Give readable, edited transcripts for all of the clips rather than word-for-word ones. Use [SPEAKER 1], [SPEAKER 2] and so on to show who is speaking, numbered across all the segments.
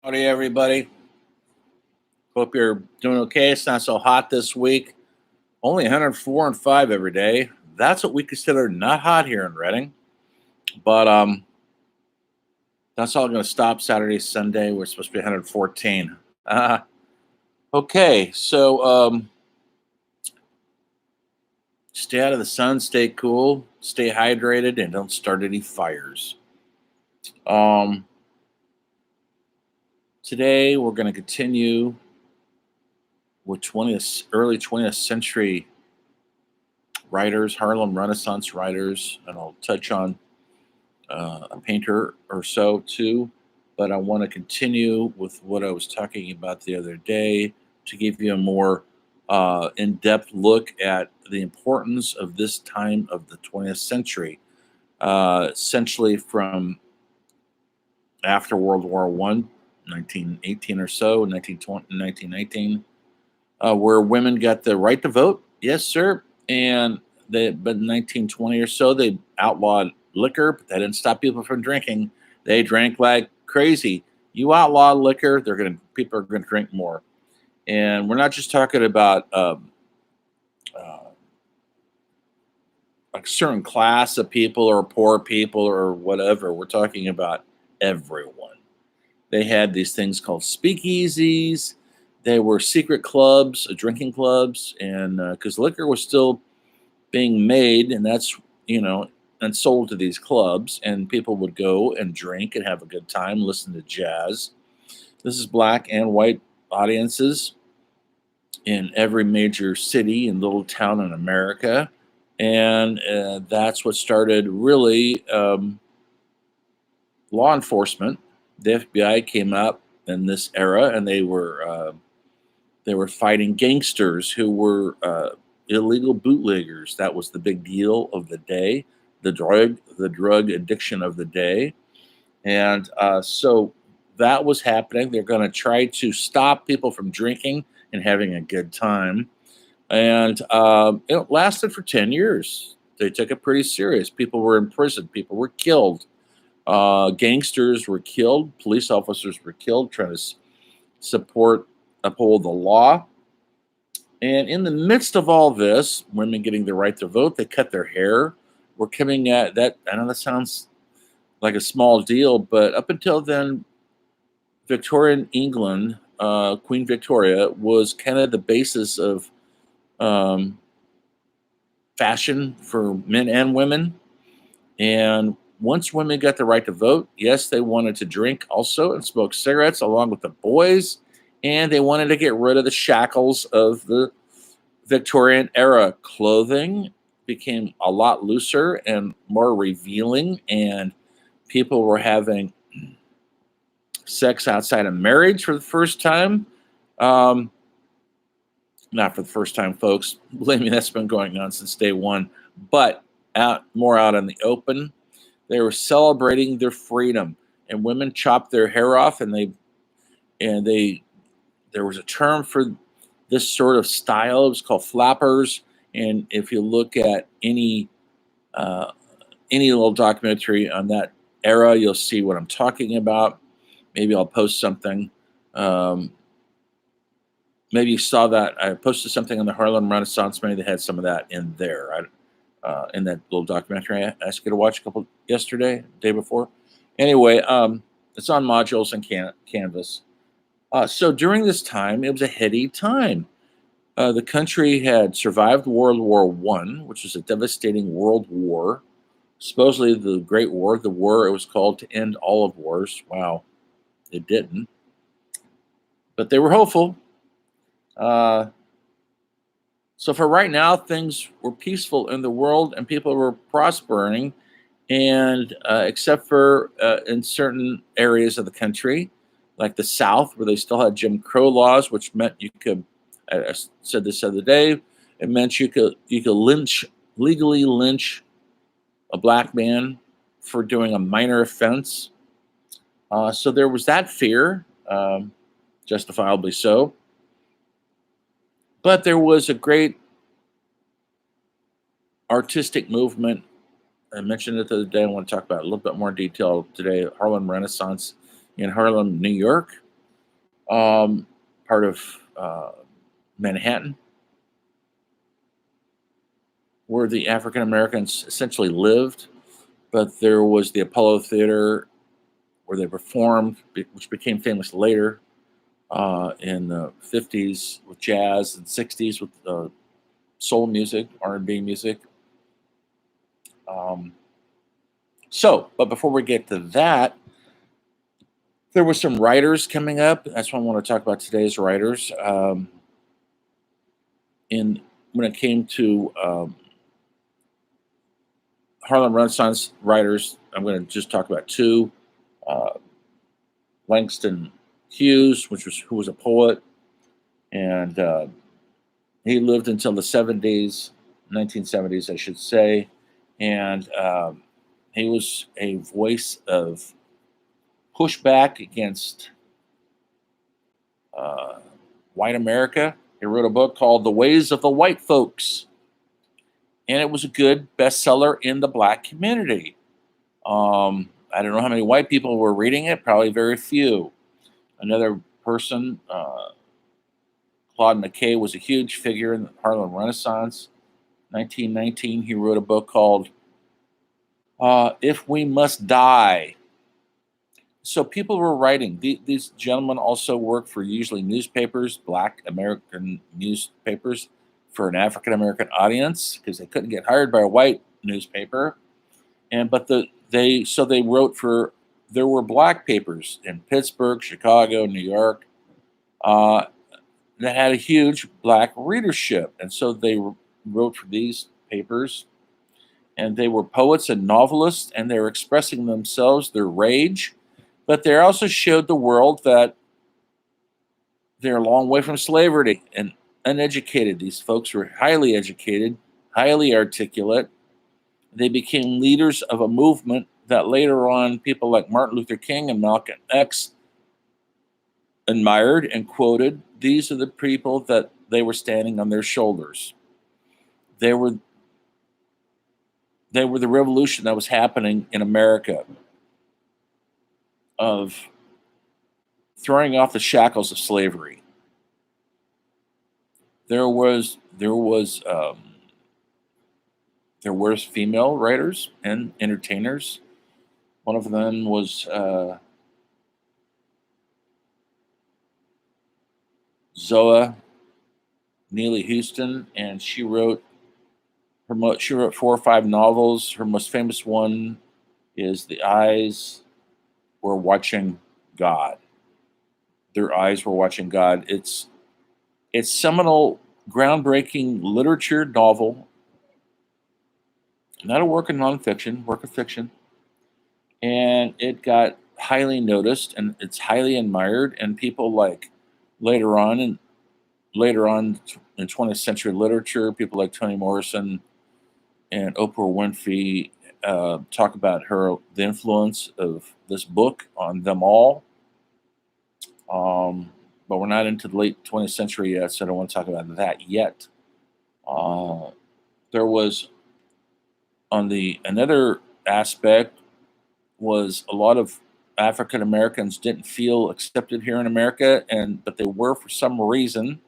[SPEAKER 1] Howdy, everybody. Hope you're doing okay. It's not so hot this week. Only 104 and 5 every day. That's what we consider not hot here in Reading. But that's all going to stop Saturday, Sunday. We're supposed to be 114. Okay, so stay out of the sun, stay cool, stay hydrated, and don't start any fires. Today we're going to continue with early 20th century writers, Harlem Renaissance writers, and I'll touch on a painter or so too. But I want to continue with what I was talking about the other day to give you a more in-depth look at the importance of this time of the 20th century, essentially from after World War One, 1918 or so, 1920, 1919, where women got the right to vote. Yes, sir. And but in 1920 or so, they outlawed liquor, but that didn't stop people from drinking. They drank like crazy. You outlaw liquor, people are gonna drink more. And we're not just talking about a certain class of people or poor people or whatever. We're talking about everyone. They had these things called speakeasies. They were secret clubs, drinking clubs, and because liquor was still being made, and that's and sold to these clubs, and people would go and drink and have a good time, listen to jazz. This is black and white audiences in every major city and little town in America, and that's what started really law enforcement. The FBI came up in this era, and they were fighting gangsters who were illegal bootleggers. That was the big deal of the day, the drug addiction of the day, and so that was happening. They're going to try to stop people from drinking and having a good time, and it lasted for 10 years. They took it pretty serious. People were imprisoned. People were killed. Gangsters were killed. Police officers were killed trying to uphold the law. And in the midst of all this, women getting the right to vote, they cut their hair. We're coming at that. I know that sounds like a small deal, but up until then, Victorian England, Queen Victoria, was kind of the basis of fashion for men and women. And once women got the right to vote, yes, they wanted to drink also and smoke cigarettes along with the boys. And they wanted to get rid of the shackles of the Victorian era. Clothing became a lot looser and more revealing, and people were having sex outside of marriage for the first time. Not for the first time, folks. Believe me, that's been going on since day one, but more out in the open. They were celebrating their freedom, and women chopped their hair off, and there was a term for this sort of style. It was called flappers. And if you look at any little documentary on that era, you'll see what I'm talking about. Maybe I'll post something. Maybe you saw that I posted something on the Harlem Renaissance. Maybe they had some of that in there. In that little documentary I asked you to watch day before. Anyway, it's on modules and Canvas. So during this time, it was a heady time. The country had survived World War One, which was a devastating world war. Supposedly the Great War, it was called to end all of wars. Wow, it didn't. But they were hopeful. So for right now, things were peaceful in the world and people were prospering, and except for in certain areas of the country, like the South, where they still had Jim Crow laws, which meant you could. I said this the other day. It meant you could legally lynch a black man for doing a minor offense. So there was that fear, justifiably so. But there was a great artistic movement. I mentioned it the other day. I want to talk about it a little bit more detail today. Harlem Renaissance in Harlem, New York. part of Manhattan, where the African Americans essentially lived. But there was the Apollo Theater where they performed, which became famous later in the 50s with jazz and 60s with soul music, R&B music. But before we get to that, there were some writers coming up. That's what I want to talk about today's writers. When it came to Harlem Renaissance writers, I'm going to just talk about two. Langston Hughes, who was a poet, and he lived until the 1970s, I should say, and he was a voice of pushback against white America. He wrote a book called The Ways of the White Folks, and it was a good bestseller in the Black community. I don't know how many white people were reading it, probably very few. Another person, Claude McKay, was a huge figure in the Harlem Renaissance. 1919, he wrote a book called If We Must Die. So people were writing. These gentlemen also worked for usually newspapers, Black American newspapers, for an African American audience because they couldn't get hired by a white newspaper. They wrote for. There were Black papers in Pittsburgh, Chicago, New York, that had a huge Black readership, and so they wrote for these papers. And they were poets and novelists, and they were expressing themselves, their rage. But they also showed the world that they're a long way from slavery and uneducated. These folks were highly educated, highly articulate. They became leaders of a movement that later on people like Martin Luther King and Malcolm X admired and quoted. These are the people that they were standing on their shoulders. They were the revolution that was happening in America of throwing off the shackles of slavery. There were female writers and entertainers. One of them was Zoa Neely Houston, and she wrote 4 or 5 novels. Her most famous one is The Eyes Were Watching God. Their Eyes Were Watching God. It's seminal, groundbreaking literature novel, not a work of nonfiction, work of fiction. And it got highly noticed, and it's highly admired. And people like later on in 20th century literature, people like Toni Morrison and Oprah Winfrey talk about the influence of this book on them all. But we're not into the late 20th century yet, so I don't want to talk about that yet. There was another aspect was a lot of African Americans didn't feel accepted here in America, but they were for some reason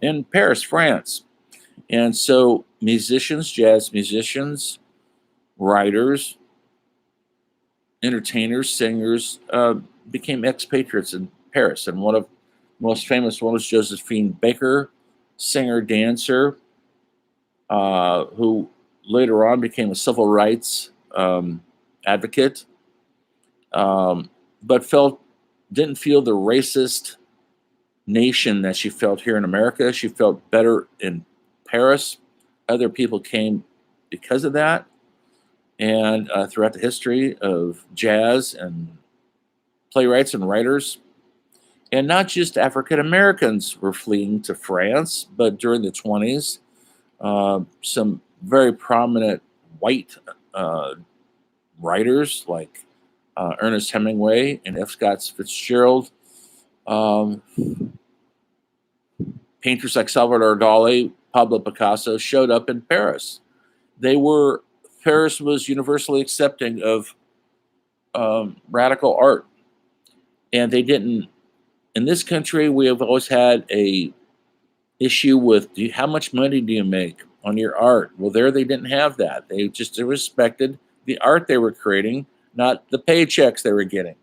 [SPEAKER 1] in Paris, France. And so musicians, jazz musicians, writers, entertainers, singers became expatriates in Paris. And one of the most famous one was Josephine Baker, singer, dancer, who later on became a civil rights advocate, but didn't feel the racist nation that she felt here in America. She felt better in Paris. Other people came because of that. And throughout the history of jazz and playwrights and writers, and not just African Americans were fleeing to France, but during the 20s, some very prominent white writers like Ernest Hemingway and F. Scott Fitzgerald, painters like Salvador Dali, Pablo Picasso showed up in Paris. Paris was universally accepting of radical art, and they didn't in this country, we have always had a issue with how much money do you make on your art? Well, there they didn't have that. They just respected the art they were creating, not the paychecks they were getting.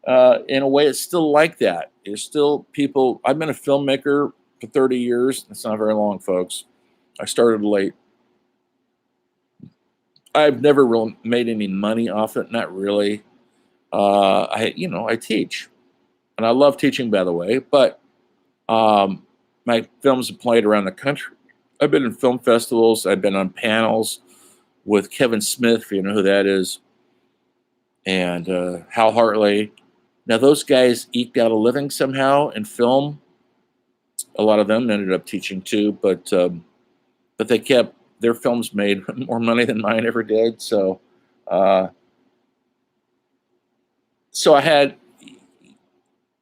[SPEAKER 1] In a way, it's still like that. There's still people. I've been a filmmaker for 30 years. That's not very long, folks. I started late. I've never really made any money off it. Not really. I teach, and I love teaching, by the way. But my films have played around the country. I've been in film festivals. I've been on panels with Kevin Smith, if you know who that is, and Hal Hartley. Now, those guys eked out a living somehow in film. A lot of them ended up teaching too, but they kept their films made more money than mine ever did. So I had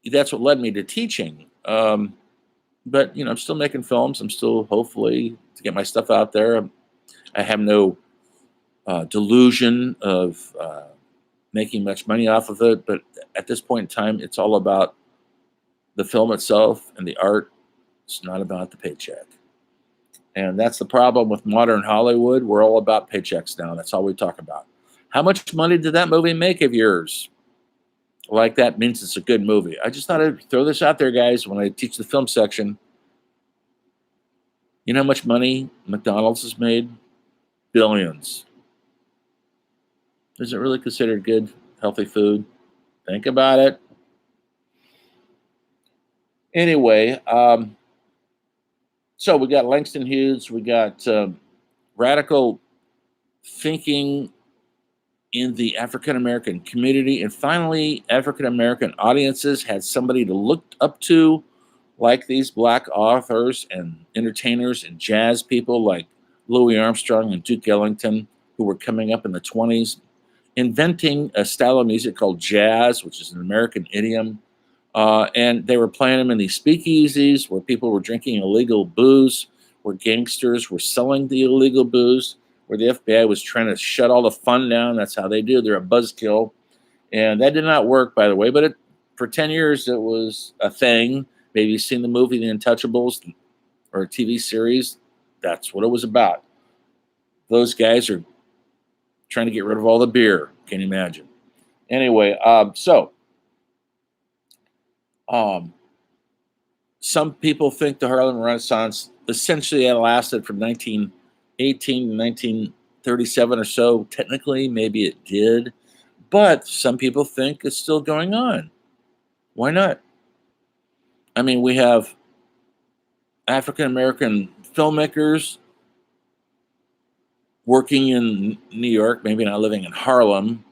[SPEAKER 1] that's what led me to teaching. But I'm still making films. I'm still hopefully to get my stuff out there. I have no delusion of making much money off of it, but at this point in time, it's all about the film itself and the art. It's not about the paycheck. And that's the problem with modern Hollywood. We're all about paychecks now. That's all we talk about. How much money did that movie make of yours? Like that means it's a good movie. I just thought I'd throw this out there, guys, when I teach the film section. You know how much money McDonald's has made? Billions. Is it really considered good, healthy food? Think about it. Anyway, so we got Langston Hughes. We got radical thinking in the African American community. And finally, African American audiences had somebody to look up to, like these Black authors and entertainers and jazz people like Louis Armstrong and Duke Ellington, who were coming up in the 20s, inventing a style of music called jazz, which is an American idiom. And they were playing them in these speakeasies where people were drinking illegal booze, where gangsters were selling the illegal booze, where the FBI was trying to shut all the fun down. That's how they do. They're a buzzkill. And that did not work, by the way. But for 10 years, it was a thing. Maybe you've seen the movie The Untouchables or a TV series. That's what it was about. Those guys are trying to get rid of all the beer. Can you imagine? Anyway, some people think the Harlem Renaissance essentially lasted from 1918 to 1937 or so. Technically, maybe it did, but some people think it's still going on. Why not? I mean, we have African American filmmakers working in New York, maybe not living in Harlem,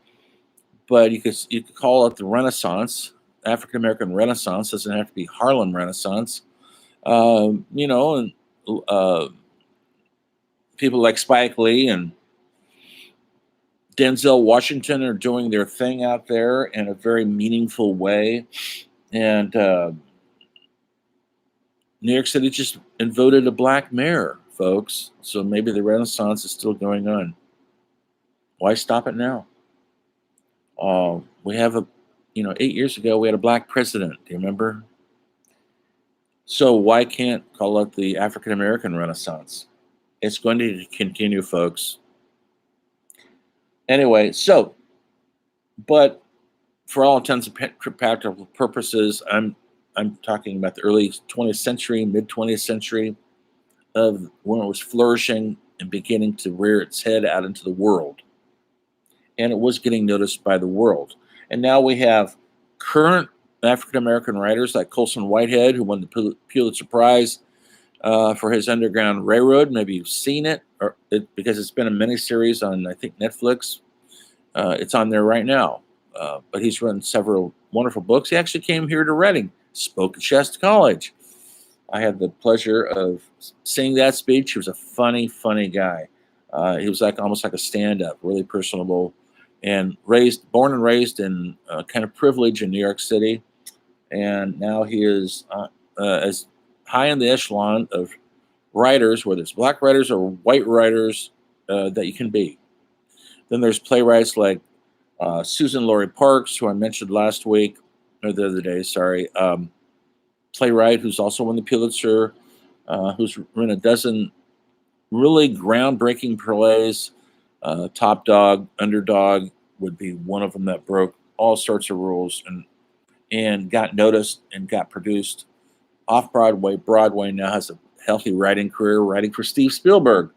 [SPEAKER 1] but you could call it the Renaissance. African American Renaissance doesn't have to be Harlem Renaissance. And people like Spike Lee and Denzel Washington are doing their thing out there in a very meaningful way. And New York City just voted a black mayor, folks. So maybe the Renaissance is still going on. Why stop it now? We have 8 years ago, we had a black president. Do you remember? So why can't call it the African American Renaissance? It's going to continue, folks. Anyway, but for all intents and practical purposes, I'm talking about the early 20th century, mid 20th century, of when it was flourishing and beginning to rear its head out into the world. And it was getting noticed by the world. And now we have current African American writers like Colson Whitehead, who won the Pulitzer Prize for his Underground Railroad. Maybe you've seen it, because it's been a miniseries on, I think, Netflix. It's on there right now. But he's written several wonderful books. He actually came here to Reading, spoke at Shasta College. I had the pleasure of seeing that speech. He was a funny, funny guy. He was almost like a stand-up, really personable, and born and raised in kind of privilege in New York City. And now he is as high in the echelon of writers, whether it's black writers or white writers, that you can be. Then there's playwrights like Susan Laurie Parks, who I mentioned last week, or the other day, sorry. playwright who's also won the Pulitzer, who's written a dozen really groundbreaking plays. Top Dog, Underdog would be one of them that broke all sorts of rules and got noticed and got produced off Broadway. Broadway now has a healthy writing career, writing for Steve Spielberg.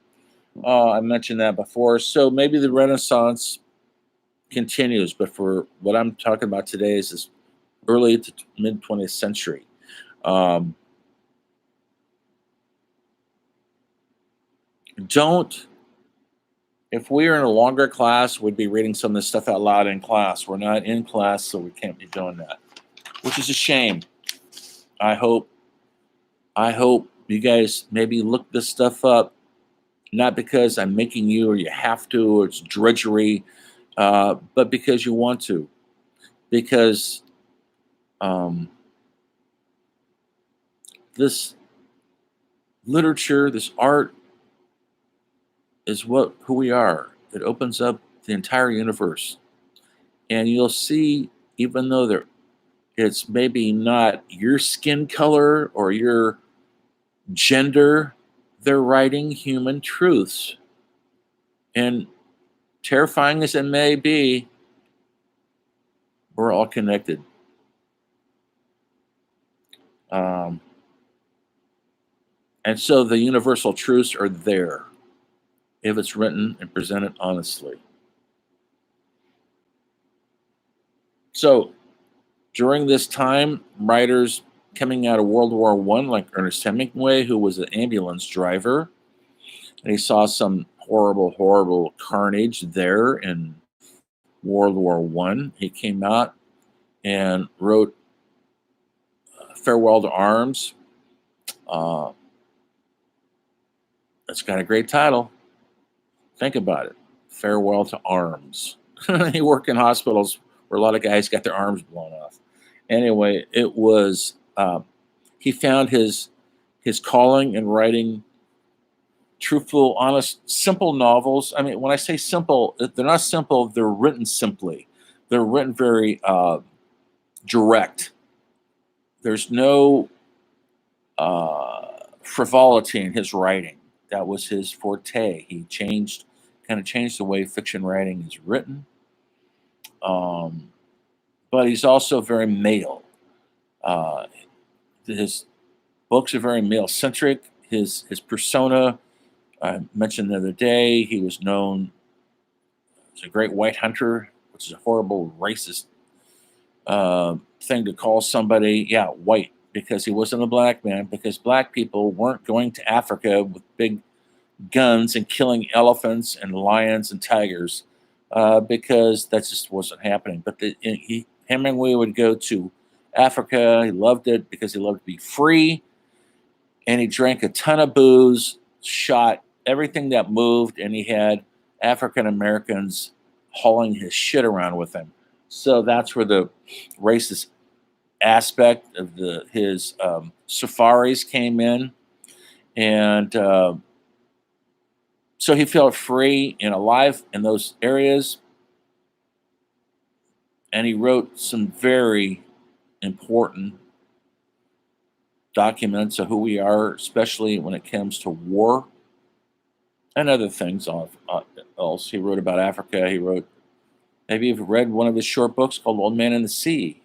[SPEAKER 1] I mentioned that before. So maybe the Renaissance continues, but for what I'm talking about today is this early to mid 20th century. Um, don't If we were in a longer class, we'd be reading some of this stuff out loud in class. We're not in class, so we can't be doing that, which is a shame. I hope you guys maybe look this stuff up, not because I'm making you or you have to or it's drudgery, but because you want to. Because this literature, this art, is who we are. It opens up the entire universe, and you'll see, even though it's maybe not your skin color or your gender, they're writing human truths. And terrifying as it may be, we're all connected. And so the universal truths are there if it's written and presented honestly. So during this time, writers coming out of World War I, like Ernest Hemingway, who was an ambulance driver, and he saw some horrible carnage there in World War I. He came out and wrote Farewell to Arms. It's got a great title. Think about it. Farewell to Arms. He worked in hospitals where a lot of guys got their arms blown off. Anyway, it was he found his calling in writing truthful, honest, simple novels. I mean, when I say simple, they're not simple. They're written simply. They're written very direct. There's no frivolity in his writing. That was his forte. He kind of changed the way fiction writing is written. But he's also very male. His books are very male centric. His persona, I mentioned the other day, he was known as a great white hunter, which is a horrible racist thing to call somebody, white, because he wasn't a black man, because black people weren't going to Africa with big guns and killing elephants and lions and tigers, because that just wasn't happening. But Hemingway would go to Africa. He loved it because he loved to be free, and he drank a ton of booze, shot everything that moved, and he had African Americans hauling his shit around with him. So that's where the racist aspect of his safaris came in, and so he felt free and alive in those areas, and he wrote some very important documents of who we are, especially when it comes to war and other things else. He wrote about Africa. Maybe you've read one of his short books called Old Man in the Sea.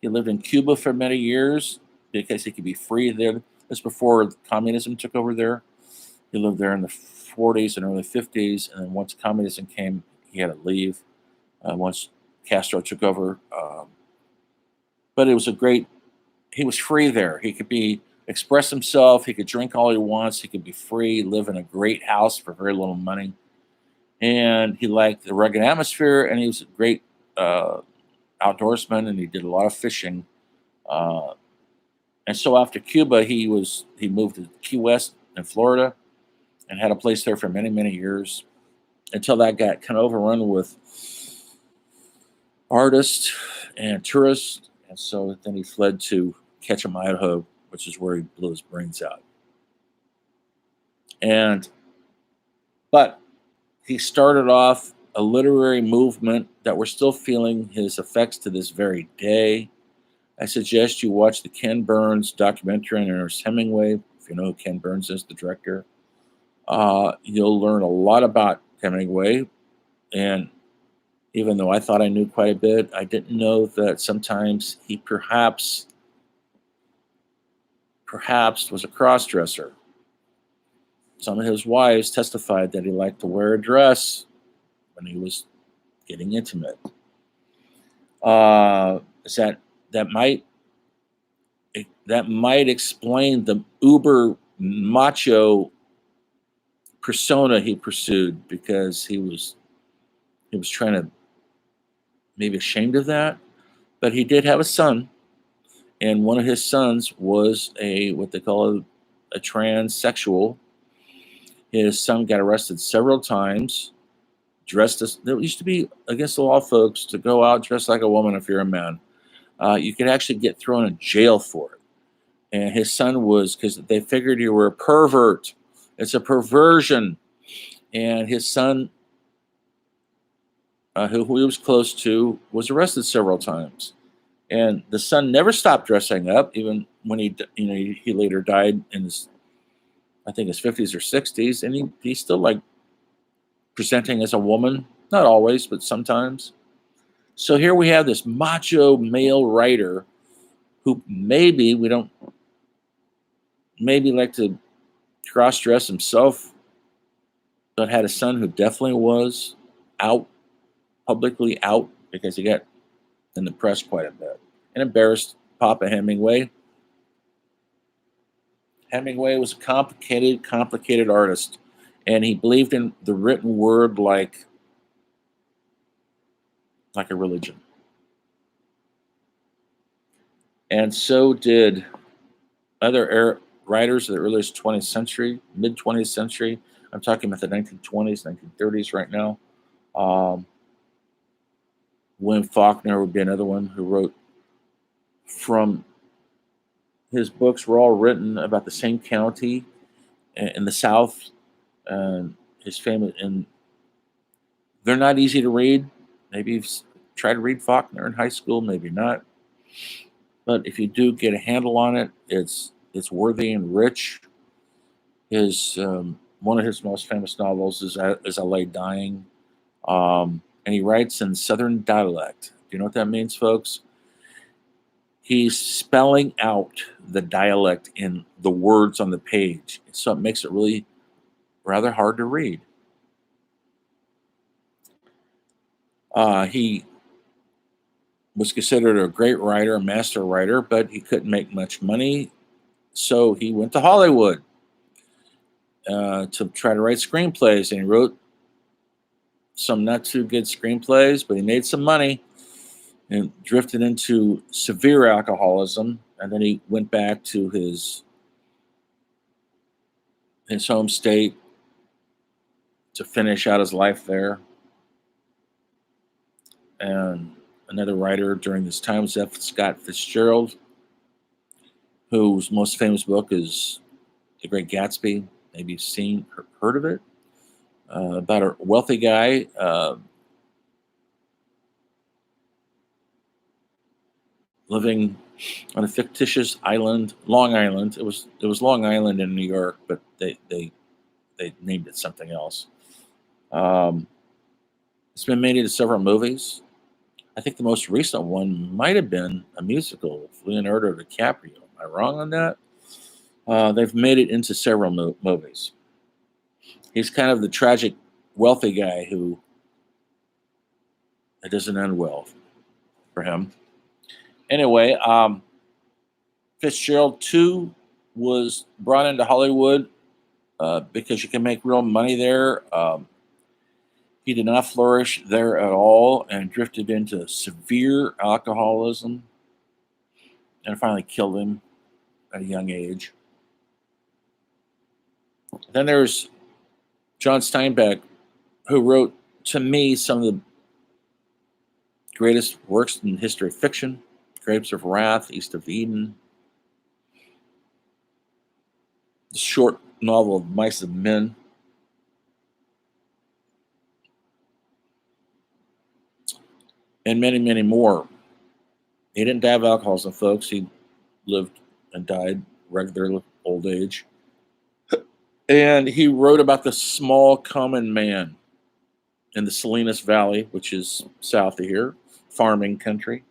[SPEAKER 1] He lived in Cuba for many years because he could be free there. This before communism took over there. He lived there in the 40s and early 50s, and then once communism came, he had to leave. Once Castro took over, but it was he was free there. He could express himself. He could drink all he wants. He could be free, live in a great house for very little money. And he liked the rugged atmosphere, and he was a great outdoorsman, and he did a lot of fishing. And so after Cuba, he moved to Key West in Florida and had a place there for many, many years until that got kind of overrun with artists and tourists. And so then he fled to Ketchum, Idaho, which is where he blew his brains out. But he started off a literary movement that we're still feeling his effects to this very day. I suggest you watch the Ken Burns documentary on Ernest Hemingway. If you know who Ken Burns is, the director, you'll learn a lot about Hemingway. And even though I thought I knew quite a bit, I didn't know that sometimes he perhaps was a cross-dresser. Some of his wives testified that he liked to wear a dress when he was getting intimate. Is that might explain the uber macho persona he pursued, because he was trying to, maybe ashamed of that. But he did have a son, and one of his sons was what they call a transsexual. His son got arrested several times, dressed as, there used to be against the law, folks, to go out dressed like a woman if you're a man. You could actually get thrown in jail for it. And his son was, because they figured you were a pervert. It's a perversion. And his son, who he was close to, was arrested several times. And the son never stopped dressing up, even when he later died in his, I think, his 50s or 60s, and he's still like presenting as a woman, not always, but sometimes. So here we have this macho male writer who maybe like to cross-dress himself, but had a son who definitely was publicly out, because he got in the press quite a bit and embarrassed Papa Hemingway. Hemingway was a complicated artist, and he believed in the written word like a religion. And so did other writers of the early 20th century, mid 20th century. I'm talking about the 1920s, 1930s right now. William Faulkner would be another one who wrote from his books were all written about the same county in the South, and his family. And they're not easy to read. Maybe you've tried to read Faulkner in high school, maybe not. But if you do get a handle on it, it's worthy and rich. His one of his most famous novels is As I Lay Dying, and he writes in Southern dialect. Do you know what that means, folks? He's spelling out the dialect in the words on the page, so it makes it really rather hard to read. He was considered a great writer, a master writer, but he couldn't make much money, so he went to Hollywood to try to write screenplays, and he wrote some not too good screenplays, but he made some money and drifted into severe alcoholism, and then he went back to his home state to finish out his life there. And another writer during this time was F. Scott Fitzgerald, whose most famous book is The Great Gatsby. Maybe you've seen or heard of it. About a wealthy guy living on a fictitious island, Long Island. It was Long Island in New York, but they named it something else. It's been made into several movies. I think the most recent one might have been a musical with Leonardo DiCaprio. Am I wrong on that? They've made it into several movies. He's kind of the tragic, wealthy guy who it doesn't end well for him. Anyway, Fitzgerald too was brought into Hollywood because you can make real money there. He did not flourish there at all and drifted into severe alcoholism, and finally killed him at a young age. Then there's John Steinbeck, who wrote, to me, some of the greatest works in the history of fiction: Grapes of Wrath, East of Eden, the short novel of Mice and Men, and many, many more. He didn't die of alcoholism, folks. He lived and died regular old age. And he wrote about the small common man in the Salinas Valley, which is south of here, farming country.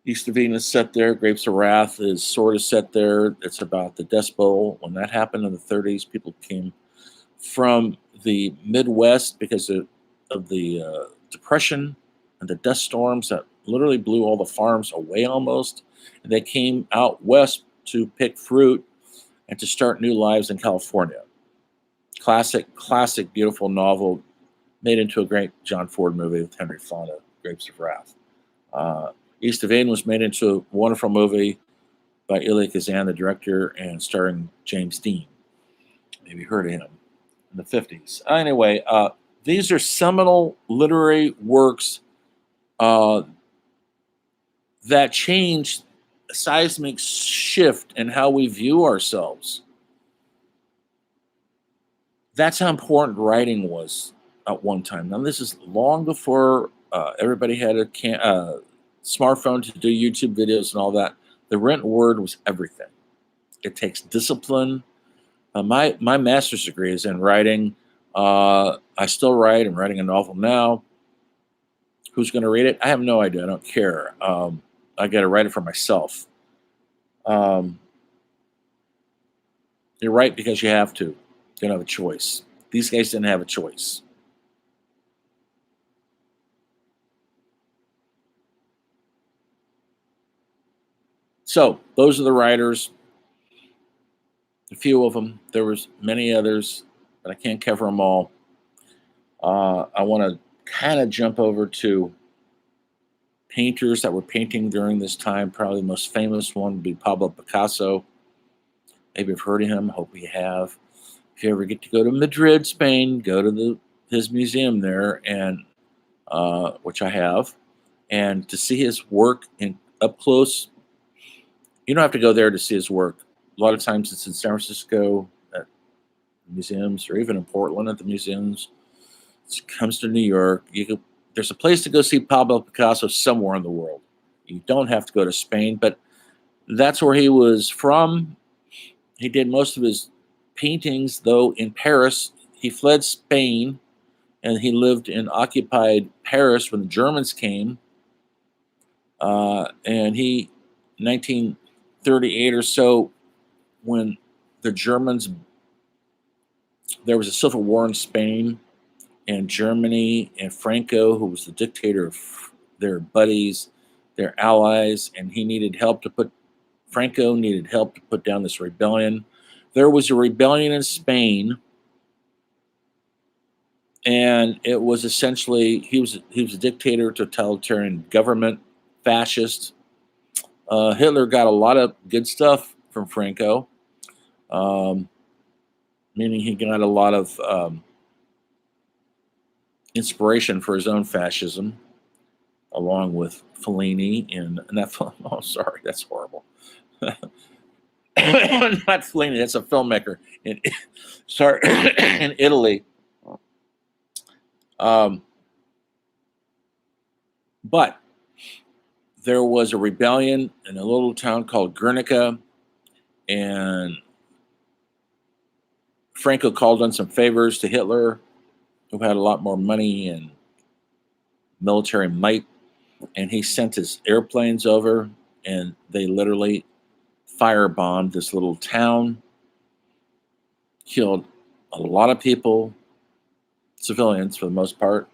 [SPEAKER 1] East of Eden is set there. Grapes of Wrath is sort of set there. It's about the Dust Bowl. When that happened in the 30s, people came from the Midwest because of the Depression and the dust storms that literally blew all the farms away almost. And they came out west to pick fruit and to start new lives in California. Classic, beautiful novel made into a great John Ford movie with Henry Fonda, Grapes of Wrath. East of Eden was made into a wonderful movie by Elia Kazan, the director, and starring James Dean. Maybe you heard of him in the 50s. Anyway, these are seminal literary works that changed a seismic shift in how we view ourselves. That's how important writing was at one time. Now, this is long before everybody had a smartphone to do YouTube videos and all that. The written word was everything. It takes discipline. My master's degree is in writing. I still write. I'm writing a novel now. Who's going to read it? I have no idea. I don't care. I got to write it for myself. You write because you have to. You don't have a choice. These guys didn't have a choice. So those are the writers. A few of them. There was many others, but I can't cover them all. I want to kind of jump over to painters that were painting during this time. Probably the most famous one would be Pablo Picasso. Maybe you've heard of him. Hope you have. If you ever get to go to Madrid, Spain, go to his museum there, and which I have, and to see his work up close. You don't have to go there to see his work. A lot of times it's in San Francisco at museums, or even in Portland at the museums. It comes to New York. There's a place to go see Pablo Picasso somewhere in the world. You don't have to go to Spain, but that's where he was from. He did most of his paintings, though, in Paris. He fled Spain, and he lived in occupied Paris when the Germans came. And he, 1938 or so, when the Germans, there was a civil war in Spain and Germany, and Franco, who was the dictator of their buddies, their allies, and Franco needed help to put down this rebellion. There was a rebellion in Spain, and it was essentially, he was a dictator, totalitarian government, fascist. Hitler got a lot of good stuff from Franco, meaning he got a lot of inspiration for his own fascism, along with Fellini and that film. Oh, sorry, that's horrible. Not Fellini, that's a filmmaker in Italy. But there was a rebellion in a little town called Guernica, and Franco called on some favors to Hitler, who had a lot more money and military might, and he sent his airplanes over, and they literally firebombed this little town, killed a lot of people, civilians for the most part.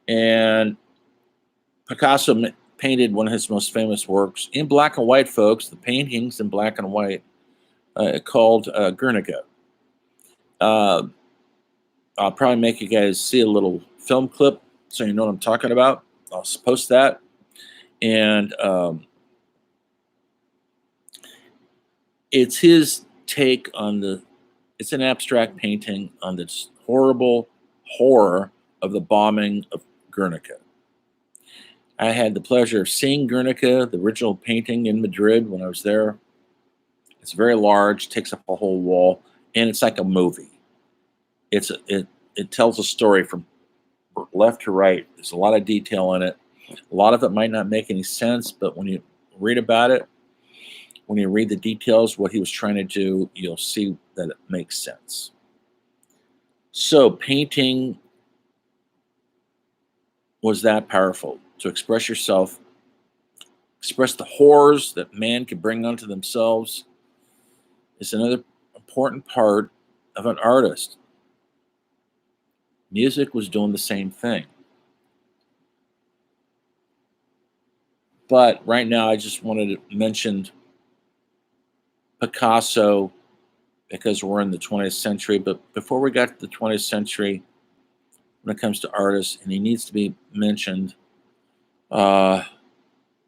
[SPEAKER 1] And Picasso painted one of his most famous works in black and white, folks. The paintings in black and white, called Guernica. I'll probably make you guys see a little film clip so you know what I'm talking about. I'll post that. And it's his take on it's an abstract painting on this horrible horror of the bombing of Guernica. I had the pleasure of seeing Guernica, the original painting, in Madrid when I was there. It's very large, takes up a whole wall, and it's like a movie. It tells a story from left to right. There's a lot of detail in it. A lot of it might not make any sense, but when you read about it, when you read the details, what he was trying to do, you'll see that it makes sense. So, painting was that powerful to express yourself, express the horrors that man can bring onto themselves is another important part of an artist. Music was doing the same thing. But right now, I just wanted to mention Picasso because we're in the 20th century. But before we got to the 20th century, when it comes to artists, and he needs to be mentioned, uh,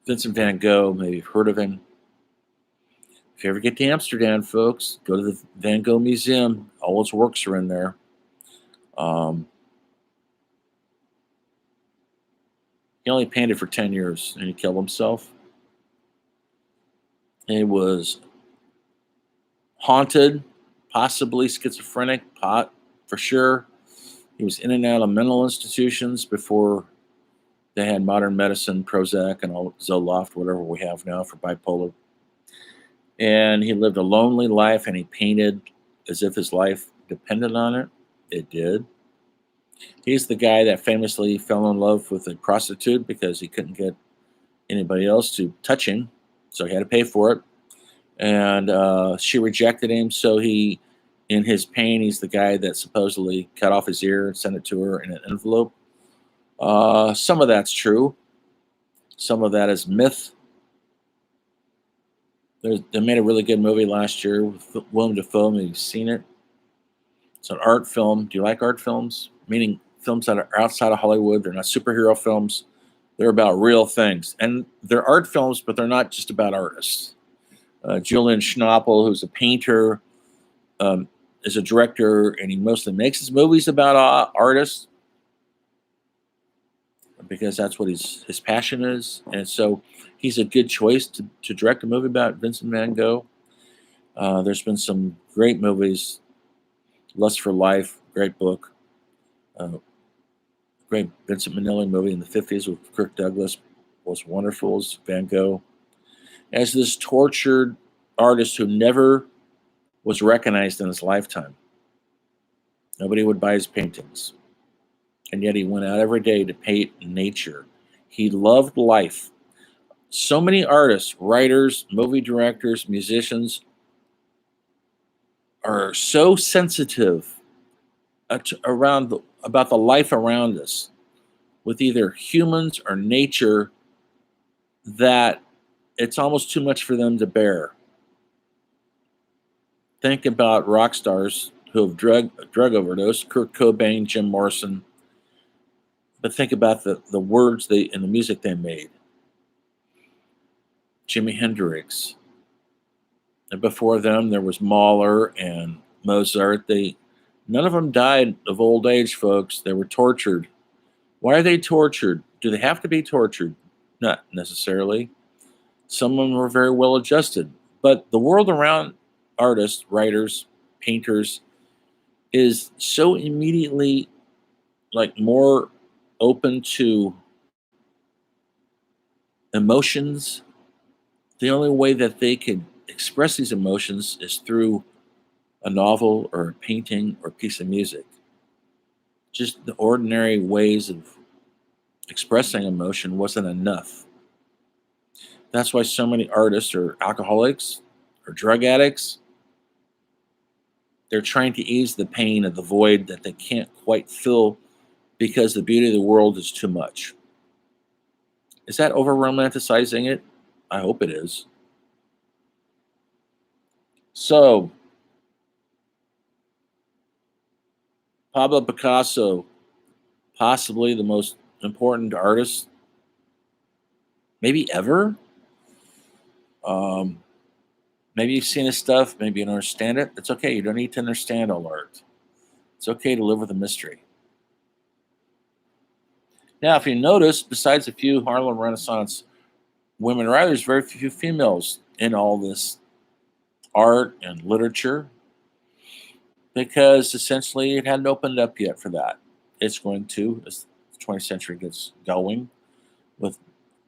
[SPEAKER 1] Vincent van Gogh, maybe you've heard of him. If you ever get to Amsterdam, folks, go to the Van Gogh Museum. All his works are in there. Um, he only painted for 10 years and he killed himself. He was haunted, possibly schizophrenic, for sure. He was in and out of mental institutions before they had modern medicine, Prozac, and all Zoloft, whatever we have now for bipolar. And he lived a lonely life, and he painted as if his life depended on it. It did. He's the guy that famously fell in love with a prostitute because he couldn't get anybody else to touch him, so he had to pay for it. And she rejected him, so he, in his pain, he's the guy that supposedly cut off his ear and sent it to her in an envelope. Some of that's true. Some of that is myth. They made a really good movie last year with Willem Dafoe. Maybe you've seen it. It's an art film. Do you like art films? Meaning films that are outside of Hollywood. They're not superhero films. They're about real things. And they're art films, but they're not just about artists. Julian Schnabel, who's a painter, is a director, and he mostly makes his movies about artists because that's what his passion is. And so he's a good choice to direct a movie about Vincent van Gogh. There's been some great movies. Lust for Life, great book. Great Vincent Minnelli movie in the 50s with Kirk Douglas was wonderful as Van Gogh. As this tortured artist who never was recognized in his lifetime. Nobody would buy his paintings. And yet he went out every day to paint nature. He loved life. So many artists, writers, movie directors, musicians are so sensitive about the life around us with either humans or nature that it's almost too much for them to bear. Think about rock stars who have drug overdose, Kurt Cobain, Jim Morrison. But think about the words and the music they made. Jimi Hendrix. And before them, there was Mahler and Mozart. None of them died of old age, folks. They were tortured. Why are they tortured? Do they have to be tortured? Not necessarily. Some of them were very well adjusted. But the world around artists, writers, painters is so immediately more open to emotions. The only way that they could express these emotions is through a novel or a painting or a piece of music. Just the ordinary ways of expressing emotion wasn't enough. That's why so many artists are alcoholics or drug addicts. They're trying to ease the pain of the void that they can't quite fill because the beauty of the world is too much. Is that over romanticizing it? I hope it is. So, Pablo Picasso, possibly the most important artist, maybe ever. Maybe you've seen his stuff, maybe you don't understand it. It's okay. You don't need to understand all art. It's okay to live with a mystery. Now, if you notice, besides a few Harlem Renaissance women writers, very few females in all this art and literature, because essentially it hadn't opened up yet for that. It's going to, as the 20th century gets going, with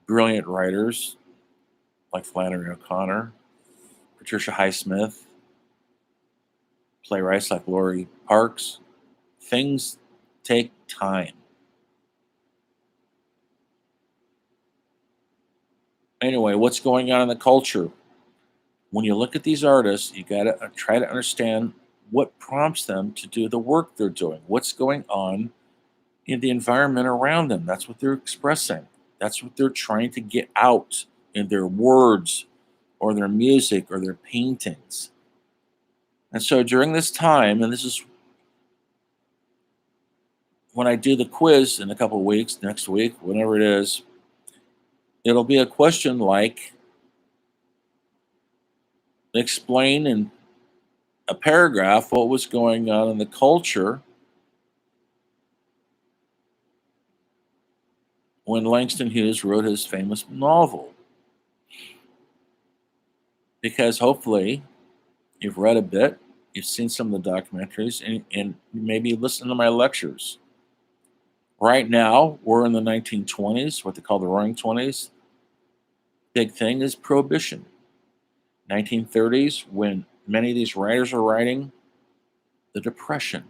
[SPEAKER 1] brilliant writers like Flannery O'Connor, Patricia Highsmith, playwrights like Laurie Parks. Things take time. Anyway, what's going on in the culture? When you look at these artists, you got to try to understand what prompts them to do the work they're doing. What's going on in the environment around them? That's what they're expressing. That's what they're trying to get out in their words or their music or their paintings. And so during this time, and this is when I do the quiz in a couple of weeks, next week, whenever it is, it'll be a question like, explain in a paragraph what was going on in the culture when Langston Hughes wrote his famous novel. Because hopefully you've read a bit, you've seen some of the documentaries, and maybe listen to my lectures. Right now, we're in the 1920s, what they call the Roaring Twenties. Big thing is Prohibition. 1930s, when many of these writers are writing, the Depression.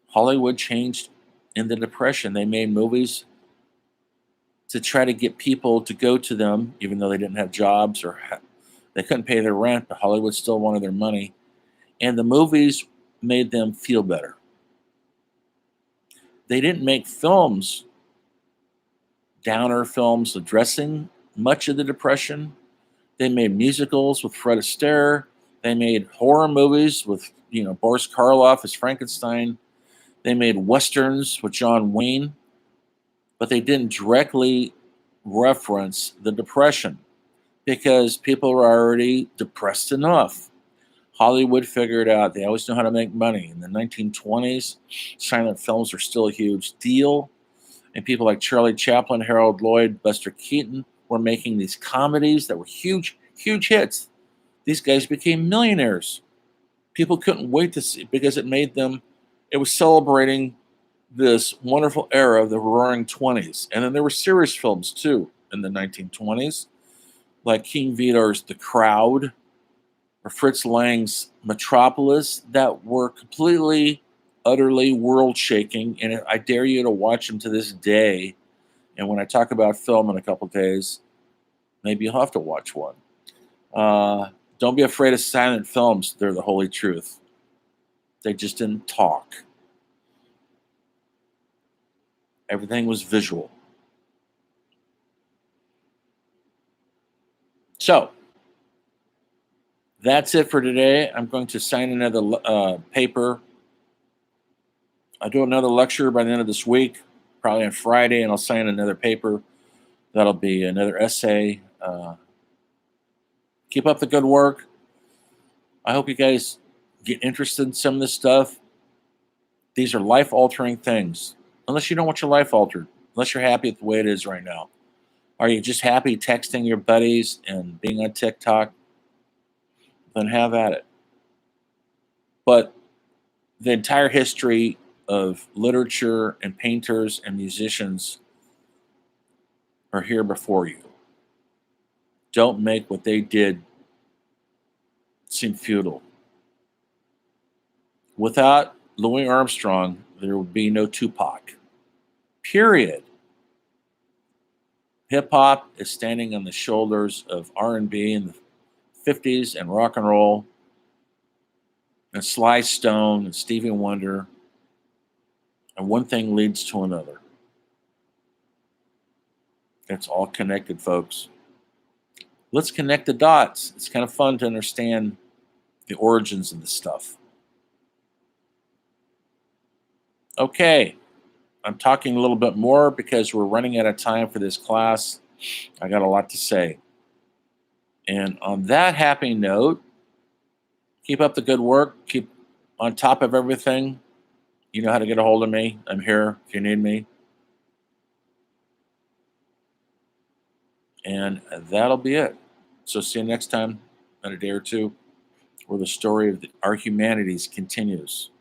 [SPEAKER 1] Hollywood changed in the Depression. They made movies to try to get people to go to them, even though they didn't have jobs or they couldn't pay their rent, but Hollywood still wanted their money. And the movies made them feel better. They didn't make films, downer films addressing much of the Depression. They made musicals with Fred Astaire. They made horror movies with, Boris Karloff as Frankenstein. They made westerns with John Wayne, but they didn't directly reference the Depression because people were already depressed enough. Hollywood figured out they always know how to make money. In the 1920s, silent films were still a huge deal. And people like Charlie Chaplin, Harold Lloyd, Buster Keaton were making these comedies that were huge, huge hits. These guys became millionaires. People couldn't wait to see because it was celebrating this wonderful era of the Roaring Twenties. And then there were serious films too in the 1920s, like King Vidor's The Crowd or Fritz Lang's Metropolis, that were completely, utterly world-shaking. And I dare you to watch them to this day. And when I talk about film in a couple of days, maybe you'll have to watch one. Don't be afraid of silent films. They're the holy truth. They just didn't talk. Everything was visual. So, that's it for today. I'm going to sign another paper. I'll do another lecture by the end of this week, probably on Friday, and I'll sign another paper. That'll be another essay. Keep up the good work. I hope you guys get interested in some of this stuff. These are life-altering things. Unless you don't want your life altered. Unless you're happy with the way it is right now. Are you just happy texting your buddies and being on TikTok? Then have at it. But the entire history of literature and painters and musicians are here before you. Don't make what they did seem futile. Without Louis Armstrong, there would be no Tupac. Period. Hip hop is standing on the shoulders of R&B in the 50s and rock and roll and Sly Stone and Stevie Wonder, and one thing leads to another. It's all connected, folks. Let's connect the dots. It's kind of fun to understand the origins of this stuff. Okay, I'm talking a little bit more because we're running out of time for this class. I got a lot to say. And on that happy note, keep up the good work. Keep on top of everything. You know how to get a hold of me. I'm here if you need me. And that'll be it. So see you next time in a day or two, where the story of our humanities continues.